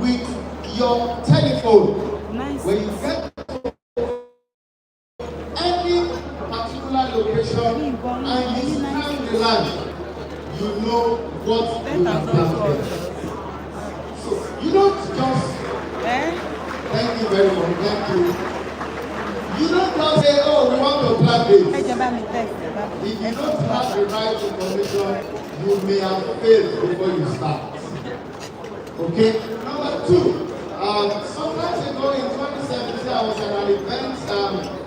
with your telephone. When you get any particular location and you scan the land, you know what you have planted. So you don't just thank you very much, thank you. You don't just say, oh, we want to plant this. If you don't have the right information, you may have failed before you start. Okay? Number two, sometimes ago in 2017, I was at an event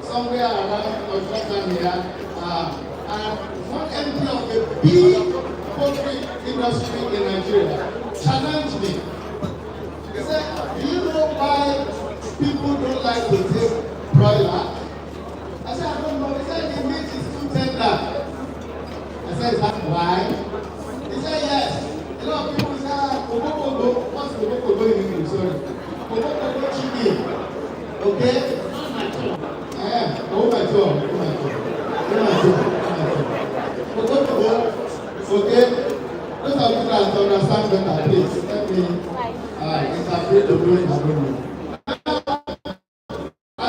somewhere around construction here, and one MP of a big poultry industry in Nigeria challenged me. He said, do you know why people don't like to take broiler? I said, I don't know. He said, the meat is too tender. I said, is that why? He said, yes. A lot of people say, what's kokokogo in English? Sorry. Kokokogo chicken. Okay? Kokokogo. Okay? Those of you that understand better, please let me interpret the word I don't know. I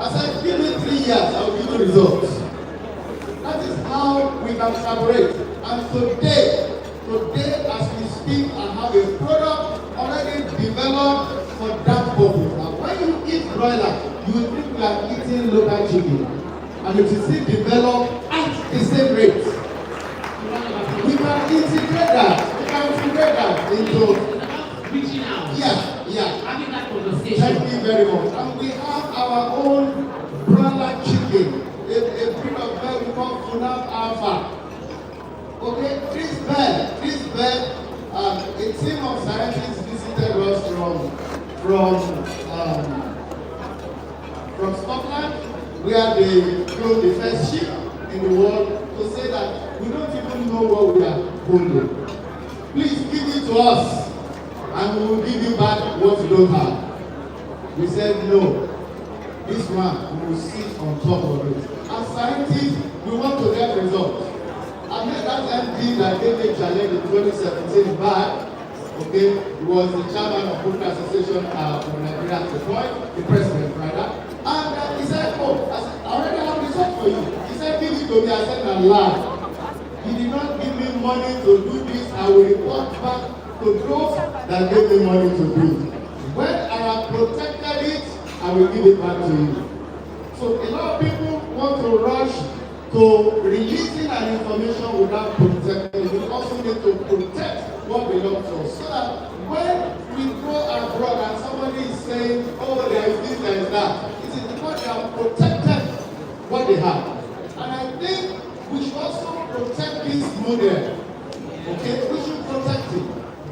said, give me 3 years, I will give you results. That is how we can collaborate. And today, as we speak, I have a product already developed for that purpose. Now, when you eat broiler, you will think you are eating local chicken, and it will still develop at the same rate. We can integrate that. Into reaching out. Yeah. Having that conversation. Thank you very much. And we have our own broiler chicken, a breed of bird we call Funab Alpha. Okay, this bird, a team of scientists visited us from Scotland, where they grow the first sheep in the world, to say that we don't even know what we are holding. Please give it to us, and we will give you back what you don't have. We said no. This one, we will sit on top of it. As scientists, we want to get results. I met that MP that gave me challenge in 2017 back. Okay, he was the chairman of Poultry Association from Nigeria at the point, the president, rather. And he said, oh, I already have results for you. He said, give it to me. I said, no, lie. He did not give me money to do this. I will report back to those that gave me money to do it. When I have protected it, I will give it back to you. So a lot of people want to rush to releasing an information without protecting it. We also need to protect what belongs to us. So that when we go abroad and somebody is saying, oh, there is this, there is that, it is because they have protected what they have. And I think we should also protect this model. Okay, we should protect it.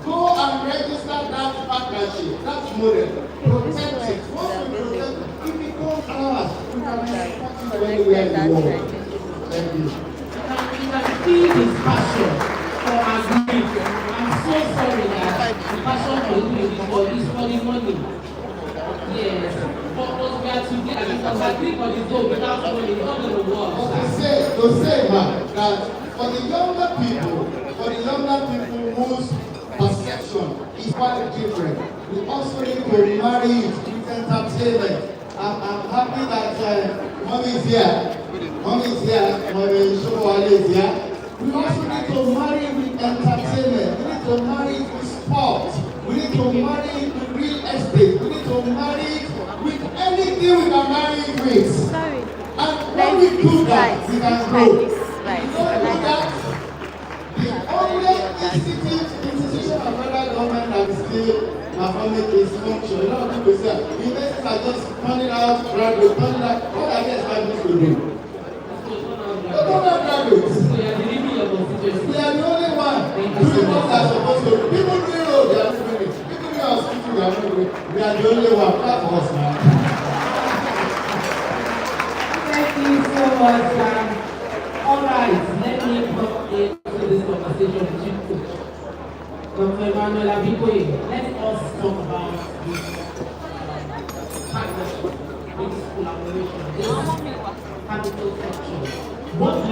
Go and register that partnership, that model. Protect it. Once we protect it, it becomes ours. We can export it anywhere in the world. Thank you. You can see his passion for agri. I'm so sorry that the passion for you is for the money. Yes. But we are together because agri for the goal without money is not going to work. But to say, man, that for the younger people whose perception is quite different, we also need to marry it with entertainment. I'm happy that mommy is here. Mommy Shobowale is here. We also need to marry with entertainment. We need to marry it with sports. We need to marry it with real estate. We need to marry it with anything we can marry it with. Sorry. And when we do that, we can grow. If we don't do that, the only institution of federal government that is still performing is function. A lot of people say, universities are just turning out graduates, turning out, what are they supposed to do? They don't have graduates. So you are delivering your constituency. We are the only one doing what they are supposed to do. People do road, they are doing it. People do hospital, they are doing it. We are the only one. That's us, man. Thank you so much, Sam. All right, let me put into this conversation with you, Coach. Dr. Emmanuel Abikoye, let us talk about this partnership, this collaboration, this capital structure. What do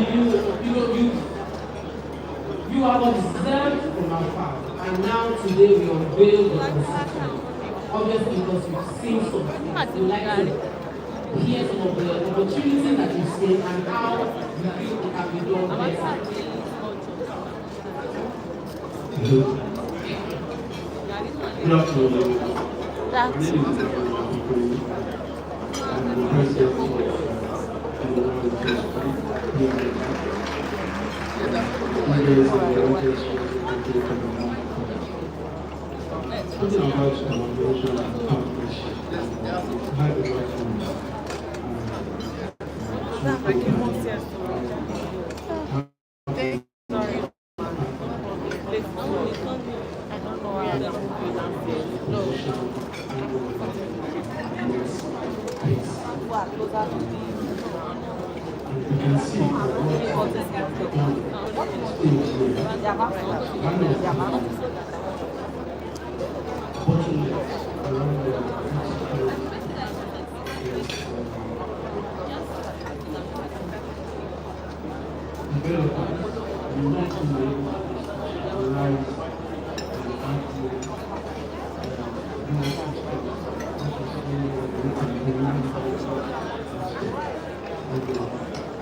you have observed from afar, and And now today we unveil the constitution. Obviously, because you've seen something, you like to hear some of the opportunities that you've seen and how you feel it can be done better. Good afternoon. My name is Agro. I'm the president of talking about collaboration and partnership. I had a lot you can see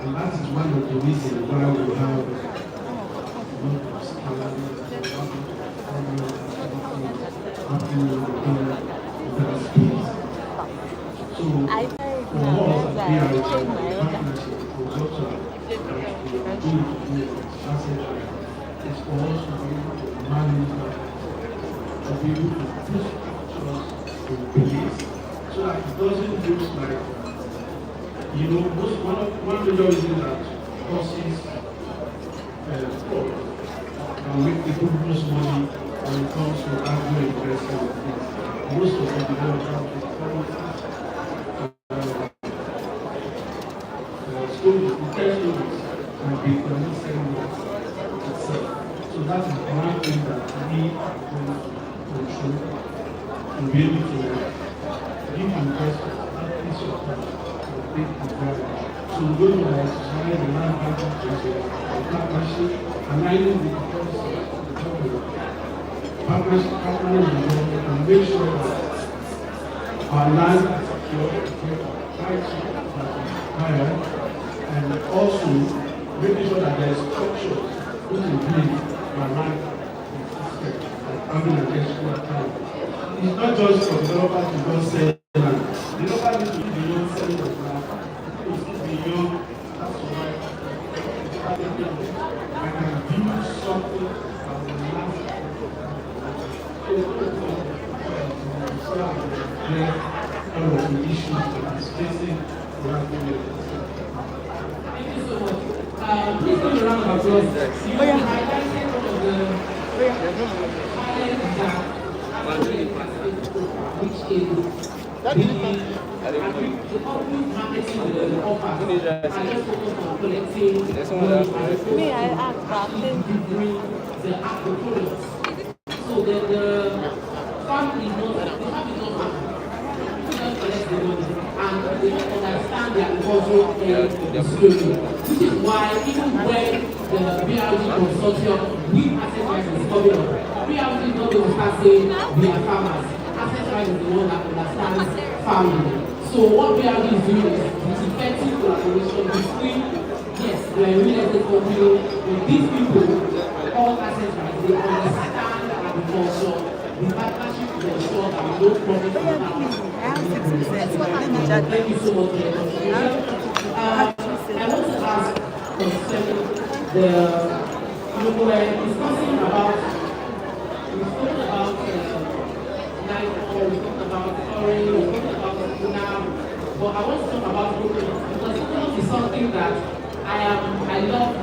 and that is one of the reasons why we have so for us at partnership was also it's for us to be able to manage that, to be able to put structures in place so that it doesn't look like, you know, one major reason that causes fraud and make people lose money when it comes to agro investment is most of the developers stories, the test stories, and the economic segment itself. So that is one thing that we are going to control and be able to give investors that piece of time to take advantage. So we're going to exercise the land banking process, the partnership, aligning with the policy of the government, partnering with the government, and make sure that our land is secure, title higher, and also making sure that there is structure put in place to align with having an extra time. It's not just for developers to just sell land. Developers need to be beyond selling of land. People should be beyond that's why I can build something that will last. All of the issues that is facing the land. Please give a round of applause. You highlighted one of the challenges which is the public marketing the offer. I just focus on collecting me, I asked about the Agro products. So the farm is not just collect the money and they don't understand the agricultural which is why even when the BRG consortium with asset rights is coming up, BRG is not going to start saying we are farmers. Asset rights is the one that understands farming. So what BRG is doing is effective collaboration between, yes, we are a real estate company, but these people, all asset rights, they understand agriculture. The partnership will ensure that we don't profit from that. Thank you so much for your contribution. I want to ask concerning the, you were discussing about, we spoke about night or we talked about orange, we talked about now, but I want to talk about coconut because coconut is something that I love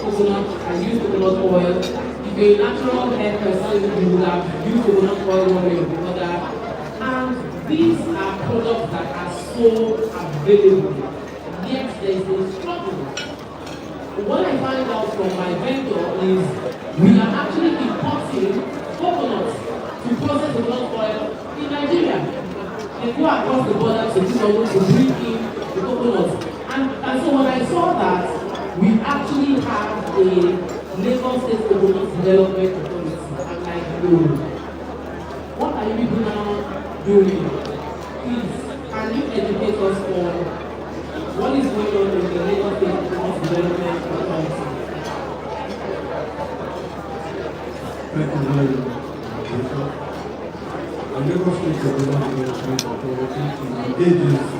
coconut, I use coconut oil. If you're a natural hair person, you would have used coconut oil one way or the other. And these are products that are so available. Yet there is a struggle. What I find out from my vendor is we are actually importing coconuts to process coconut oil in Nigeria. They go across the border to bring in the coconuts. And so when I saw that, we actually have a Lagos State Coconut Development Authority. I'm like, What are you people now doing? Please, can you educate us on what is going on in the Lagos State Development Authority? Thank you very much. The Lagos State Development Authority is an agency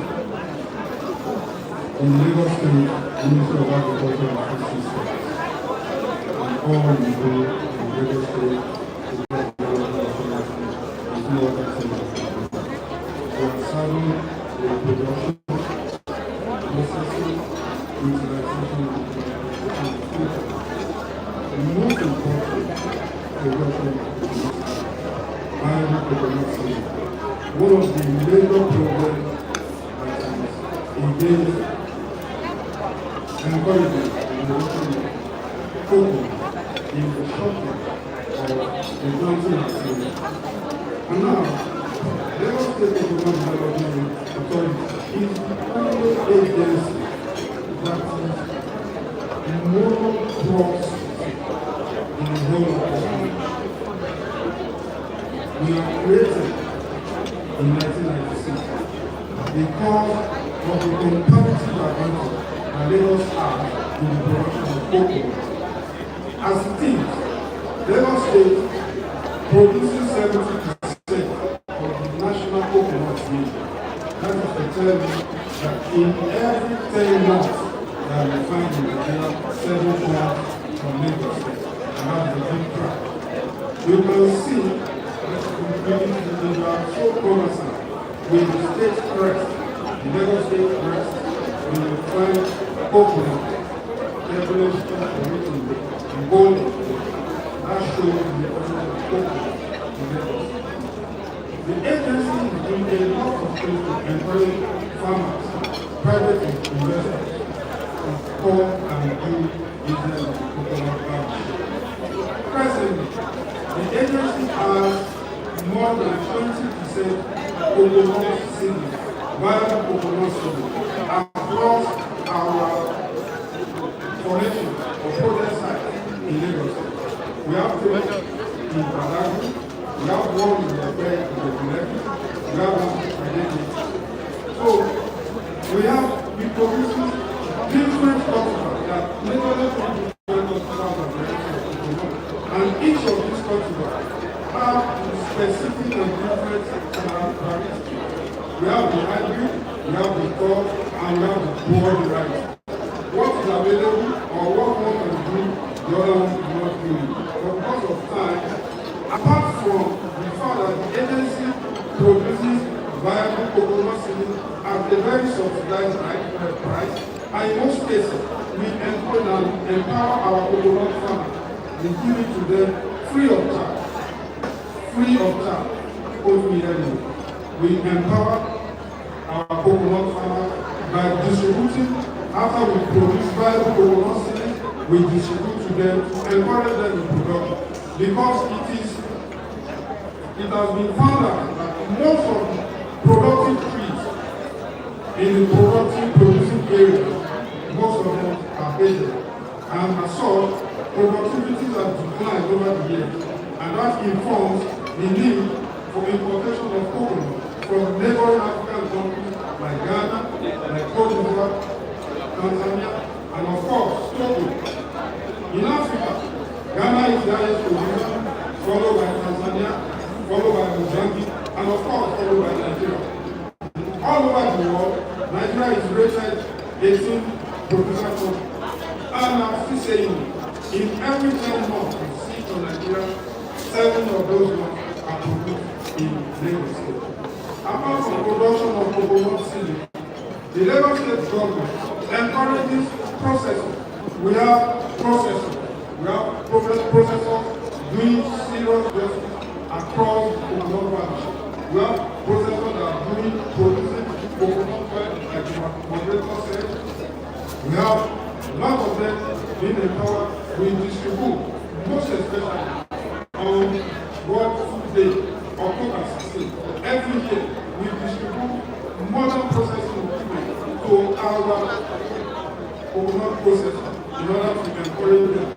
in Lagos State Ministry of Agriculture and Food Systems. And all we do in Lagos State Development Authority is no other thing than we are serving the production, processing, utilization, and food. The most important production one of the major problems that is engaged encouraging the production of cocoa in the shortage of the planting activity. And now, Lagos State Development Authority is the only agency that is more crops in the whole of the country. We are created in 1996 because of the competitive advantage that Lagos has in the production of cocoa. As it is, Lagos State produces 70% of the national coconut yield. That is to tell you that in every 10 months that we find in Nigeria, 7 tons from Lagos State. And that is a big track. You can see we are so cumbersome with the state crest, the Lagos State crest, we will find coconut, regulation, committee, and gold. That shows the coconut in Lagos. The agency is doing a lot of things to encourage farmers, private investors, to come and do business with coconut farming. Presently, the agency has more than 20% coconut seeding, wild coconut seeding, across our formation or project sites in Lagos. We have projects in Agro, we have one in the bed in the Connect, we have one in Identity. So, we produce different cultivars that literally produce different cultivars, and each of these cultivars have specific and different characteristics. We have the hybrid, we have the core, and we have the poor variety. What is available or what one can do, the other one cannot do. But because of time, apart from the fact that the agency produces viable coconut seeding at a very subsidized price, and in most cases, we encourage and empower our coconut farmers. We give it to them free of charge. Free of charge. We empower our coconut farmers by distributing. After we produce viable coconut seeds, we distribute to them to encourage them in production. Because it has been found out that most of the productive trees in the producing areas, most of them are aged. And as such, productivities have declined over the years. And that informs the need for importation of coconut from neighboring African countries like Ghana, like Cote d'Ivoire, Tanzania, and of course, Togo. In Africa, Ghana is the highest producer, followed by Tanzania, followed by Mozambique, and of course, followed by Nigeria. All over the world, Nigeria is rated 18 producer country. And I'm still saying, in every 10 months you see in Nigeria, 7 of those months are produced in Lagos State. Apart from production of coconut seed, the Lagos State government encourages processing. We have processors. We have processors doing serious justice across coconut farming. We have processors that are producing coconut oil, like the moderator said. We have a lot of them being empowered. We distribute, most especially on World Food Day, October 16th. Every year, we distribute modern processing equipment to our coconut processors in order to encourage them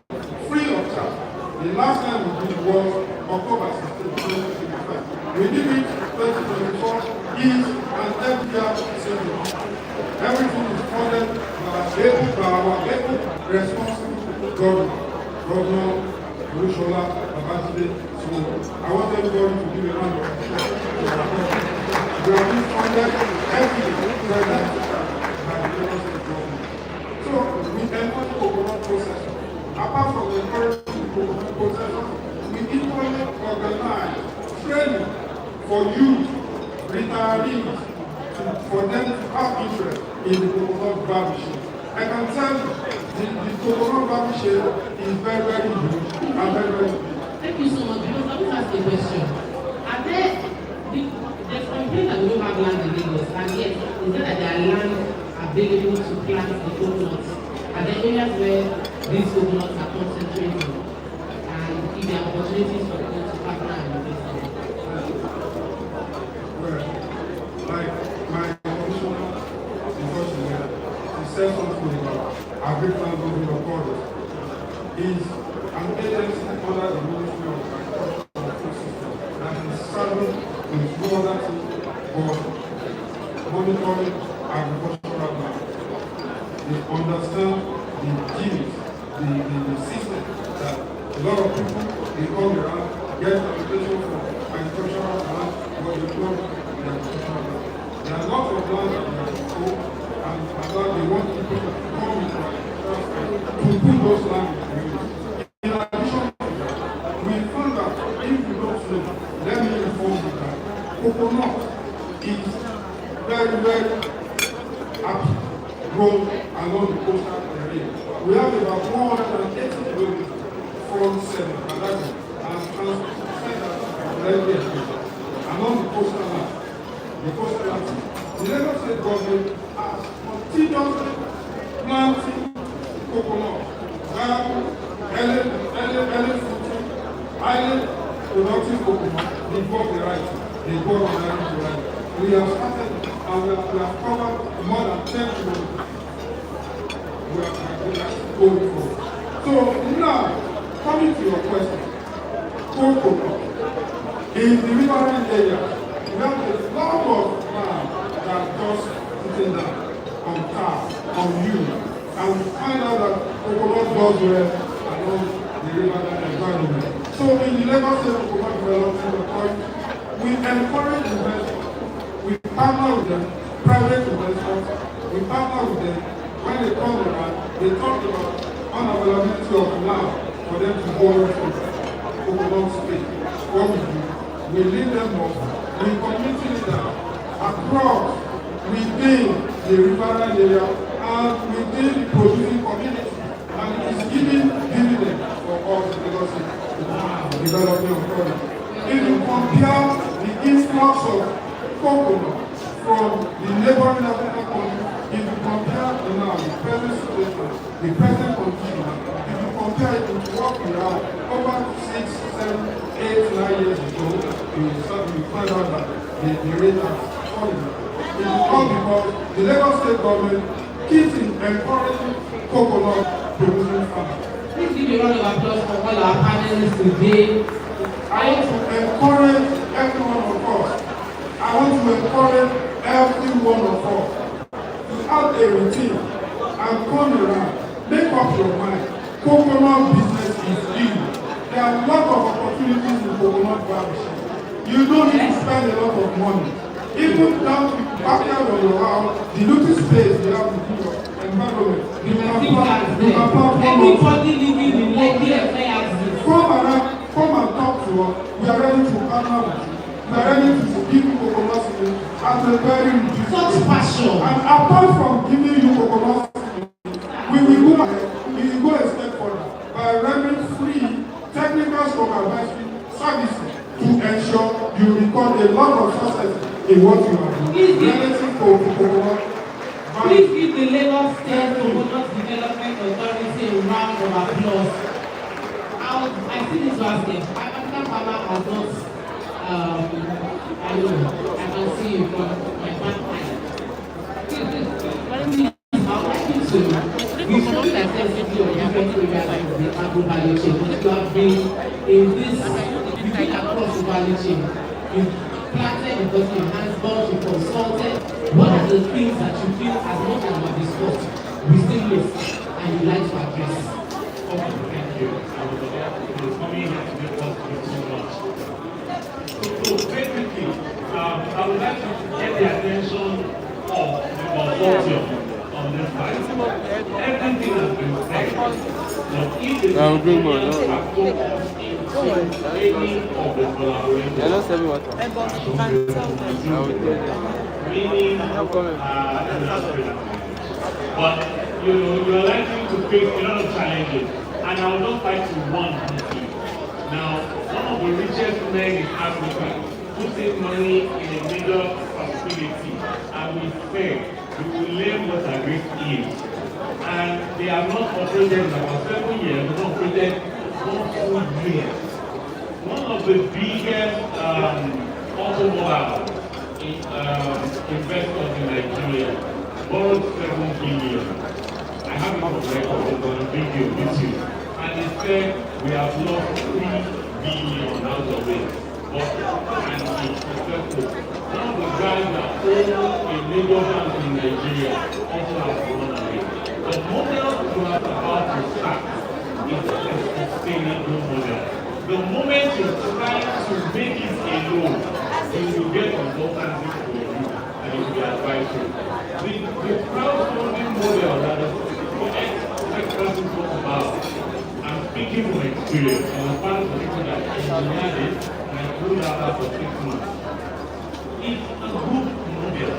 free of charge. The last time we did was October 16, 2025. We did it 2024 is an FDR syndrome. Everything is funded by our able responsible governor Olusola Babajide. So I want everybody to give a round of applause. We are being funded every present by the Lagos State government. So we encourage coconut processors. Apart from encouraging coconut processors, we equally organize training for youth, retirees, for them to have interest in the coconut barbershop. I can tell you, the coconut barbershop is very, very good and very, very big. Thank you so much. Because I want to ask a question. Are there's complaint that we don't have land in Lagos, and yet, is there that there are land available to plant the coconuts? Are there areas where these coconuts are concentrated, and if there are opportunities for people to partner and invest in it? Well, like my commissioner, unfortunately, he said something about agricultural government authority. Is an agency under the Ministry of Agriculture and Food System that is serving with no other thing but monitoring agricultural land. They understand the genes, the system that a lot of people they come around, get application for agricultural land, but they don't the agricultural land. There are lots of land that they have to go, and they want people to come into agricultural land to put those land in use. In addition to that, we found that if you don't know, let me inform you that coconut is very, very happy grown along the coastal area. We have about 180 kilometers from Senegal and along the coastal line. The coastal line. The Lagos State government has continuously planting coconut, early fruiting, highly productive coconut. They got the right. They got the right. We have started and we have covered more than 10 kilometers. We are going forward. So now, coming to your question, coconut. In the riverine area, we have a lot of land that just sitting down on tar, on you, and we find out that coconut does well along the riverine environment. So in the Lagos State Coconut Development Authority, we encourage investors. We partner with them, private investors. We partner with them. When they come around, they talk about unavailability of land for them to go into coconut space. What we do, we lead them up, we community leaders across, within the riverine area, and within the producing community. And it is giving dividends for us in Lagos State Development Authority. If you compare the influx of coconut from the neighboring African countries, if you compare now the present situation, the present condition, if you compare it with what we have over 6, 7, 8, 9 years ago, you find out that the rate has fallen. It is all because the Lagos State government keeps encouraging coconut producing farmers. Please give a round of applause for all our panelists today. I want to encourage every one of us. I want to encourage every one of us to have a routine and come around, make up your mind. Coconut business is in. There are a lot of opportunities in coconut barbershop. You don't need to spend a lot of money. Even down to the backyard of your house, the little space you have within your environment. You can plant everybody living in Lekki affairs. Come and talk to us. We are ready to partner with you. We are ready to give you coconut seed at a very reduced such passion. And apart from giving you coconut seed, we will go a step further by rendering free technical stroke advisory services to ensure you record a lot of success in what you are doing. Relative to coconut. Please give the Lagos State Coconut Development Authority a round of applause. I see this last year. African farmer has not, I don't know, I can see you from my back line. I would like you to before extensively on different areas of the agro value chain, but you have been in this, between value chain. You've planted because you hands-on, you consulted. What are the things that you feel, as much as we have discussed, we still miss and you like to address? Okay, thank you. I was coming here to make us do too much. So basically, I would like to get the attention of the consortium on this side. Everything has been said. But if the Nigerians are focused into any of the collaborators, meaning but you're likely to face a lot of challenges, and I will just like to warn you. Now, one of the richest men in Africa puts in money in a major facility, and we say we will learn what a great is. And they have not operated in about 7 years, they've not operated 1 full year. One of the biggest automobile investors in Nigeria borrowed 7 billion. I have it on record, on video with you. And they said we have lost 3 billion out of it. And it's successful. One of the guys that own a major bank in Nigeria also has run away. The model you are about to start is a sustainable model. The moment you try to make it alone, you will get consultancy for you and you will be advised. The crowdfunding model that the ex-person talks about, I'm speaking from experience, and I'm part of the people that engineered it, and I pulled out after 6 months. It's a good model.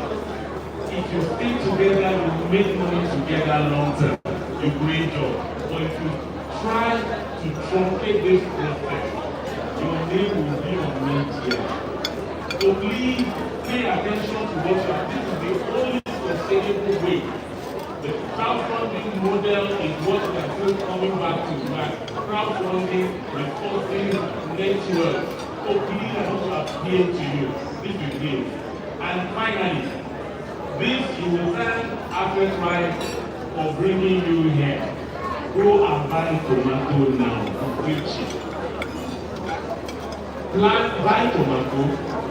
If you stay together, you make money together long term. You great job. But if you try to truncate this process, your name will be on media. So please pay attention to what you are. This is the only sustainable way. The crowdfunding model is what we are still coming back to. Crowdfunding, resources, network. So please, I want to appeal to you. This is it. And finally, this you will thank Agro for bringing you here. Go and buy tomato now, completely. Buy tomato,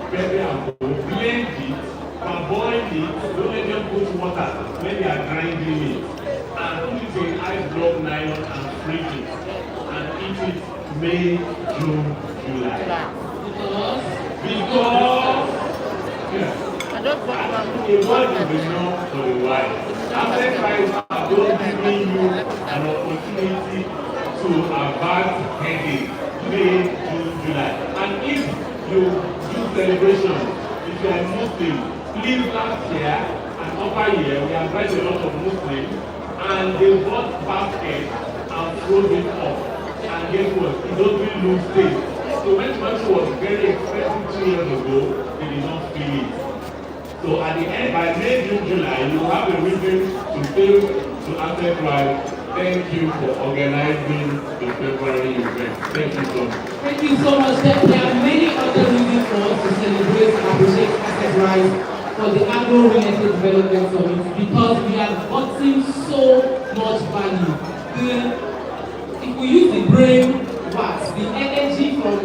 very and blend it, parboil it, don't let them put water when they are grinding it. And put it in ice block nylon and freeze it. And eat it May, June, July. Because yeah. A word will be known for the wise. After Christ, God giving you an opportunity to avert headache, May, June, July. And if you do celebration, if you are Muslim, please last year and upper year, we advise a lot of Muslims, and they bought baskets and throw it off. And guess what? It doesn't lose taste. So when tomato was very expensive 2 years ago, they did not feel it. So at the end, by May, June, July, you have a reason to fail to answer Christ. Thank you for organizing the February event. Thank you so much. Thank you so much. There are many other reasons for us to celebrate and appreciate Asset Rise for the Agro Real Estate Development Summit, because we have gotten so much value. If we use the brain wax, the energy from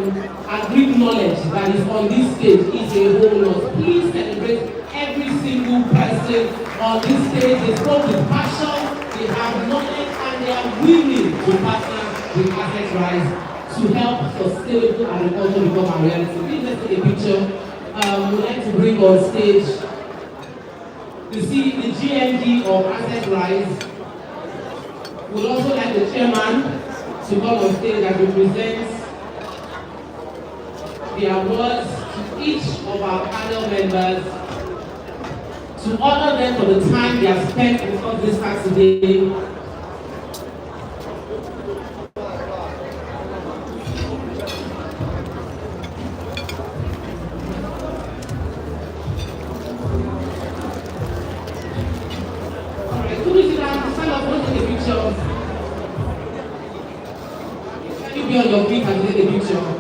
agri knowledge that is on this stage is a whole lot. Please celebrate every single person on this stage. They spoke with passion, they have knowledge, and they are willing to partner with Asset Rise to help sustainable agriculture become a reality. Please let's take a picture. We'd like to bring on stage the GMD of Asset Rise. We'd also like the chairman to come on stage and represent the awards to each of our panel members, to honor them for the time they have spent with us this Saturday. Alright, who is it that stand up and take a picture? Can you be on your feet and take a picture?